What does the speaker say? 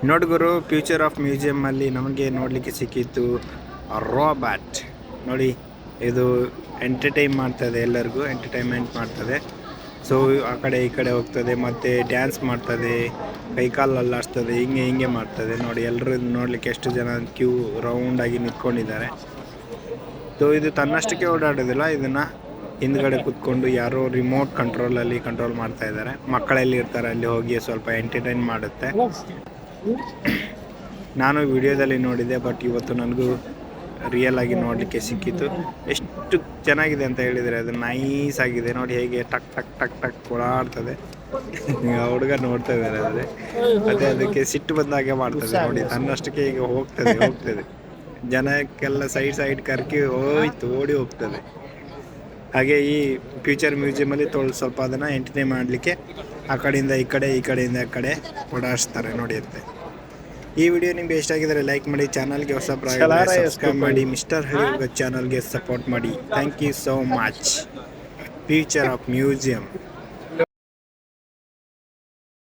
ನೋಡಿ ಗುರು, future of ಮ್ಯೂಸಿಯಮ್ಮಲ್ಲಿ ನಮಗೆ ನೋಡಲಿಕ್ಕೆ ಸಿಕ್ಕಿತ್ತು ರೋಬಾಟ್. ನೋಡಿ, ಇದು ಎಂಟರ್ಟೈನ್ ಮಾಡ್ತದೆ, ಎಲ್ಲರಿಗೂ ಎಂಟರ್ಟೈನ್ಮೆಂಟ್ ಮಾಡ್ತದೆ. ಸೊ ಆ ಕಡೆ ಈ ಕಡೆ ಹೋಗ್ತದೆ, ಮತ್ತು ಡ್ಯಾನ್ಸ್ ಮಾಡ್ತದೆ, ಕೈಕಾಲು ಅಲ್ಲಾಡ್ಸ್ತದೆ, ಹಿಂಗೆ ಮಾಡ್ತದೆ. ನೋಡಿ, ಎಲ್ಲರೂ ನೋಡಲಿಕ್ಕೆ ಎಷ್ಟು ಜನ ಕ್ಯೂ ರೌಂಡಾಗಿ ನಿಂತ್ಕೊಂಡಿದ್ದಾರೆ. ಸೊ ಇದು ತನ್ನಷ್ಟಕ್ಕೆ ಓಡಾಡೋದಿಲ್ಲ, ಇದನ್ನು ಹಿಂದ್ಗಡೆ ಕೂತ್ಕೊಂಡು ಯಾರೋ ರಿಮೋಟ್ ಕಂಟ್ರೋಲಲ್ಲಿ ಕಂಟ್ರೋಲ್ ಮಾಡ್ತಾ ಇದ್ದಾರೆ. ಮಕ್ಕಳಲ್ಲಿ ಇರ್ತಾರೆ, ಅಲ್ಲಿ ಹೋಗಿ ಸ್ವಲ್ಪ ಎಂಟರ್ಟೈನ್ ಮಾಡುತ್ತೆ. ನಾನು ವಿಡಿಯೋದಲ್ಲಿ ನೋಡಿದೆ, ಬಟ್ ಇವತ್ತು ನನಗೂ ರಿಯಲ್ ಆಗಿ ನೋಡಲಿಕ್ಕೆ ಸಿಕ್ಕಿತ್ತು. ಎಷ್ಟು ಚೆನ್ನಾಗಿದೆ ಅಂತ ಹೇಳಿದರೆ, ಅದು ನೈಸ್ ಆಗಿದೆ. ನೋಡಿ ಹೇಗೆ ಟಕ್ ಟಕ್ ಟಕ್ ಟಕ್ ಓಡಾಡ್ತದೆ. ಹುಡುಗ ನೋಡ್ತಾ ಇದ್ದಾರೆ. ಅದೇ ಅದಕ್ಕೆ ಸಿಟ್ಟು ಬಂದಾಗೆ ಮಾಡ್ತದೆ. ನೋಡಿ, ತನ್ನಷ್ಟಕ್ಕೆ ಈಗ ಹೋಗ್ತದೆ. ಜನಕ್ಕೆಲ್ಲ ಸೈಡ್ ಕರ್ಕಿ ಓಡಿ ಹೋಗ್ತದೆ. ಹಾಗೆ ಈ ಫ್ಯೂಚರ್ ಮ್ಯೂಸಿಯಮಲ್ಲಿ ಸ್ವಲ್ಪ ಅದನ್ನು ಎಂಟರ್ಟೈನ್ ಮಾಡಲಿಕ್ಕೆ ಆ ಕಡೆಯಿಂದ ಈ ಕಡೆಯಿಂದ ಆ ಕಡೆ ಓಡಾಡಿಸ್ತಾರೆ. ನೋಡಿ ಅಂತೆ. ಈ ವಿಡಿಯೋ ನಿಮಗೆ ಇಷ್ಟ ಆಗಿದರೆ ಲೈಕ್ ಮಾಡಿ, ಚಾನಲ್ಗೆ ಹೊಸಬರಾಗಿದ್ದರೆ ಸಬ್ಸ್ಕ್ರೈಬ್ ಮಾಡಿ, ಮಿಸ್ಟರ್ ಹರಿಯುಗ ಚಾನಲ್ಗೆ ಸಪೋರ್ಟ್ ಮಾಡಿ. Thank you so much. Future of museum.